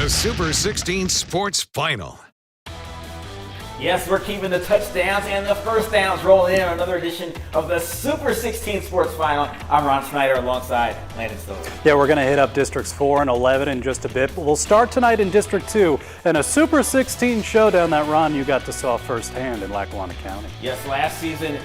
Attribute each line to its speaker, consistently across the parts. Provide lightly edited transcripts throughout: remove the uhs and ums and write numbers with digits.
Speaker 1: The Super 16 Sports Final.
Speaker 2: Yes, we're keeping the touchdowns and the first downs rolling in on another edition of the Super 16 Sports Final. I'm Ron Snyder alongside Landon Stover.
Speaker 3: Yeah, we're going to hit up Districts 4 and 11 in just a bit, but we'll start tonight in District 2 and a Super 16 showdown that, Ron, you got to saw firsthand in Lackawanna County.
Speaker 2: Yes, last season,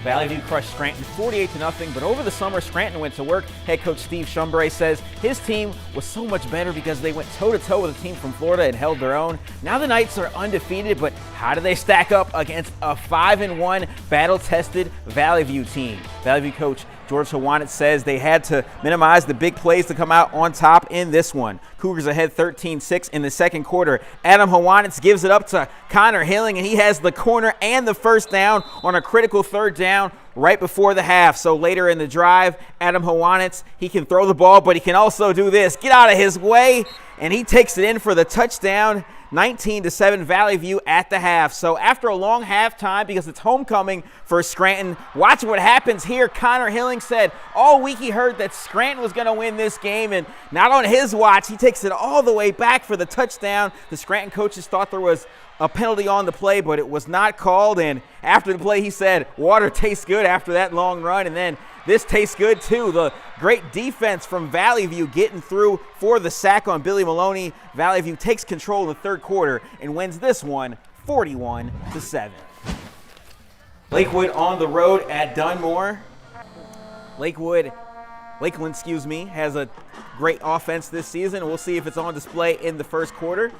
Speaker 2: Valley View crushed Scranton 48-0, but over the summer, Scranton went to work. Head coach Steve Shumbray says his team was so much better because they went toe-to-toe with a team from Florida and held their own. Now the Knights are undefeated, but how do they stack up against a 5-1 battle-tested Valley View team? Valley View coach George Hawanitz says they had to minimize the big plays to come out on top in this one. Cougars ahead 13-6 in the second quarter. Adam Hawanitz gives it up to Connor Hilling, and he has the corner and the first down on a critical third down right before the half. So later in the drive, Adam Hawanitz, he can throw the ball, but he can also do this. Get out of his way, and he takes it in for the touchdown. 19-7 Valley View at the half. So after a long halftime, because it's homecoming for Scranton, watch what happens here. Connor Hilling said all week he heard that Scranton was going to win this game, and not on his watch. He takes it all the way back for the touchdown. The Scranton coaches thought there was a penalty on the play, but it was not called. And after the play, he said, water tastes good after that long run. And then this tastes good too. The great defense from Valley View getting through for the sack on Billy Maloney. Valley View takes control in the third quarter and wins this one 41-7. Lakewood on the road at Dunmore. Lakeland, has a great offense this season. We'll see if it's on display in the first quarter.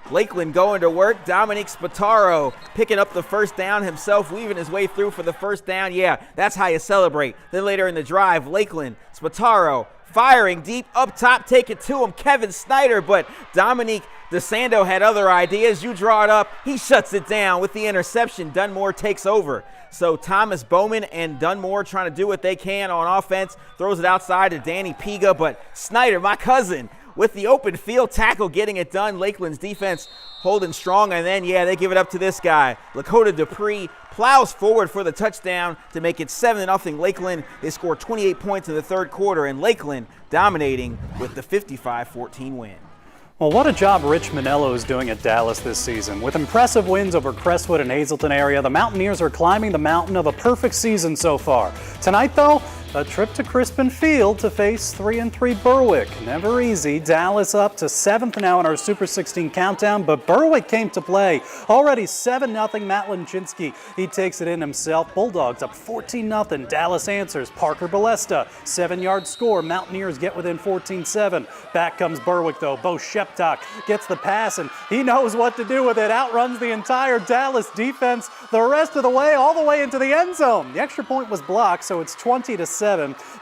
Speaker 2: Lakeland going to work. Dominique Spataro picking up the first down himself, weaving his way through for the first down. Yeah, that's how you celebrate. Then later in the drive, Lakeland, Spataro firing deep up top, take it to him, Kevin Snyder, but Dominique DeSando had other ideas. You draw it up, he shuts it down with the interception. Dunmore takes over. So Thomas Bowman and Dunmore trying to do what they can on offense, throws it outside to Danny Piga, but Snyder, my cousin, with the open field tackle, getting it done. Lakeland's defense holding strong, and then, yeah, they give it up to this guy. Lakota Dupree plows forward for the touchdown to make it 7-0 Lakeland. They score 28 points in the third quarter, and Lakeland dominating with the 55-14 win.
Speaker 3: Well, what a job Rich Manello is doing at Dallas this season. With impressive wins over Crestwood and Hazleton area, the Mountaineers are climbing the mountain of a perfect season so far. Tonight, though, a trip to Crispin Field to face 3-3 Berwick. Never easy. Dallas up to 7th now in our Super 16 countdown, but Berwick came to play. Already 7-0 Matt Linczynski. He takes it in himself. Bulldogs up 14-0. Dallas answers. Parker Balesta, 7-yard score. Mountaineers get within 14-7. Back comes Berwick, though. Bo Sheptock gets the pass, and he knows what to do with it. Outruns the entire Dallas defense the rest of the way, all the way into the end zone. The extra point was blocked, so it's 20-7.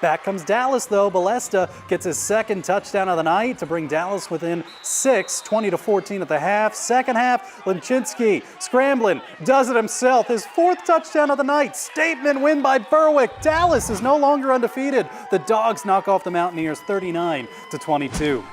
Speaker 3: Back comes Dallas, though. Balesta gets his second touchdown of the night to bring Dallas within 6, 20-14 at the half. Second half, Linczynski scrambling, does it himself. His fourth touchdown of the night. Statement win by Berwick. Dallas is no longer undefeated. The Dogs knock off the Mountaineers 39-22.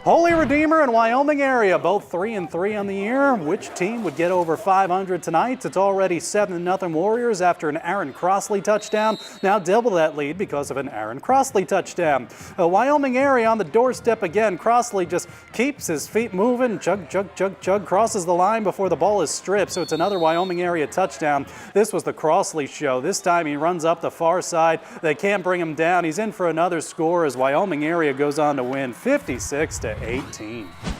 Speaker 3: Holy Redeemer and Wyoming Area, both 3-3 on the year. Which team would get over 500 tonight? It's already 7-0 Warriors after an Aaron Crossley touchdown. Now double that lead because of an Aaron Crossley touchdown. Wyoming Area on the doorstep again. Crossley just keeps his feet moving. Chug, chug, chug, chug. Crosses the line before the ball is stripped, so it's another Wyoming Area touchdown. This was the Crossley show. This time he runs up the far side. They can't bring him down. He's in for another score as Wyoming Area goes on to win 56-18.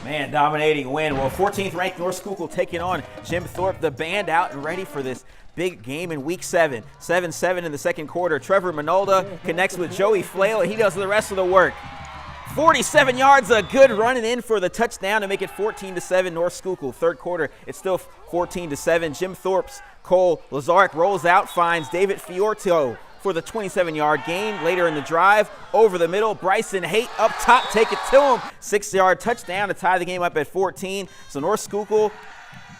Speaker 2: Man, dominating win. Well, 14th ranked North Schuylkill taking on Jim Thorpe. The band out and ready for this big game in week 7. 7-7 in the second quarter. Trevor Minolda connects with Joey Flail, and he does the rest of the work. 47 yards, a good running in for the touchdown to make it 14-7 North Schuylkill. Third quarter, it's still 14-7. Jim Thorpe's Cole Lazarek rolls out, finds David Fiorto for the 27-yard gain. Later in the drive, over the middle, Bryson Haight up top, take it to him. 6-yard touchdown to tie the game up at 14. So North Schuylkill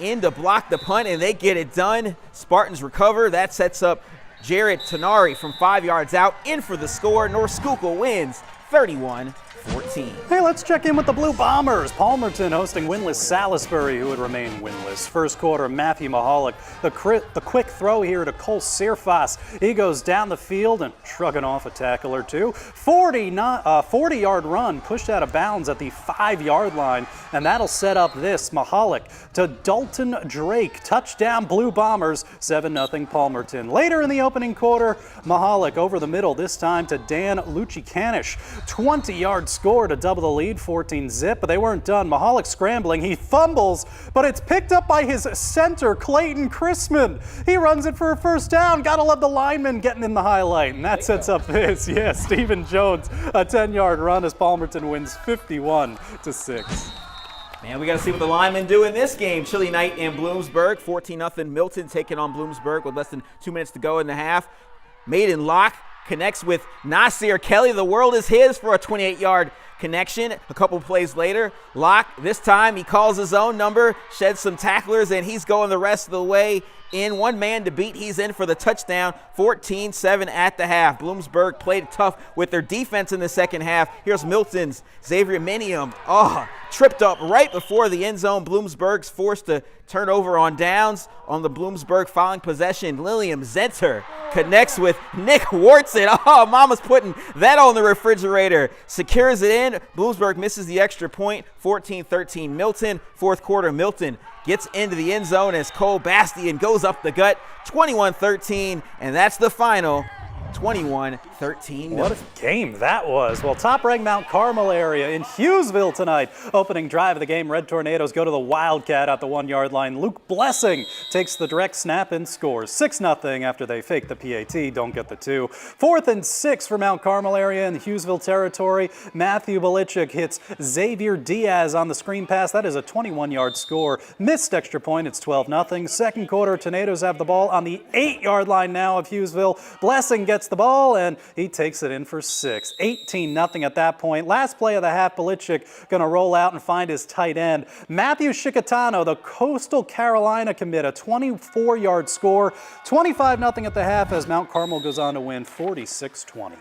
Speaker 2: in to block the punt, and they get it done. Spartans recover. That sets up Jared Tenari from 5 yards out, in for the score. North Schuylkill wins 31-14. 14.
Speaker 3: Hey, let's check in with the Blue Bombers. Palmerton hosting winless Salisbury, who would remain winless. First quarter, Matthew Mahalik, the quick throw here to Cole Sirfas. He goes down the field and shrugging off a tackle or two. 40-yard run pushed out of bounds at the 5-yard line, and that'll set up this. Mahalik to Dalton Drake. Touchdown Blue Bombers, 7-0 Palmerton. Later in the opening quarter, Mahalik over the middle, this time to Dan Luchikanish. 20-yard score to double the lead, 14-zip, but they weren't done. Mahalik scrambling, he fumbles, but it's picked up by his center, Clayton Chrisman. He runs it for a first down. Gotta love the lineman getting in the highlight, and that sets up this. Yeah, Stephen Jones, a 10-yard run as Palmerton wins 51-6.
Speaker 2: Man, we got to see what the linemen do in this game. Chilly night in Bloomsburg, 14-0 Milton taking on Bloomsburg with less than 2 minutes to go in the half. Maiden Locke connects with Nasir Kelly. The world is his for a 28-yard connection. A couple plays later, Locke, this time he calls his own number, sheds some tacklers, and he's going the rest of the way in. One man to beat. He's in for the touchdown. 14-7 at the half. Bloomsburg played tough with their defense in the second half. Here's Milton's Xavier Minium. Tripped up right before the end zone. Bloomsburg's forced to turn over on downs. On the Bloomsburg following possession, Lilliam Zenter connects with Nick Wartson. Mama's putting that on the refrigerator. Secures it in. Bloomsburg misses the extra point. 14-13 Milton. Fourth quarter, Milton gets into the end zone as Cole Bastian goes up the gut. 21-13, and that's the final. 21-13.
Speaker 3: What a game that was. Well, top-ranked Mount Carmel area in Hughesville tonight. Opening drive of the game, Red Tornadoes go to the Wildcat at the 1-yard line. Luke Blessing takes the direct snap and scores 6-0 after they fake the PAT, don't get the 2. 4th and 6 for Mount Carmel area in the Hughesville territory. Matthew Belichick hits Xavier Diaz on the screen pass. That is a 21-yard score. Missed extra point, it's 12-0. Second quarter, Tornadoes have the ball on the 8-yard line now of Hughesville. Blessing gets the ball and he takes it in for 6. 18-0 at that point. Last play of the half, Belichick going to roll out and find his tight end. Matthew Shikatano, the Coastal Carolina commit, a 24-yard score. 25-0 at the half as Mount Carmel goes on to win 46-20.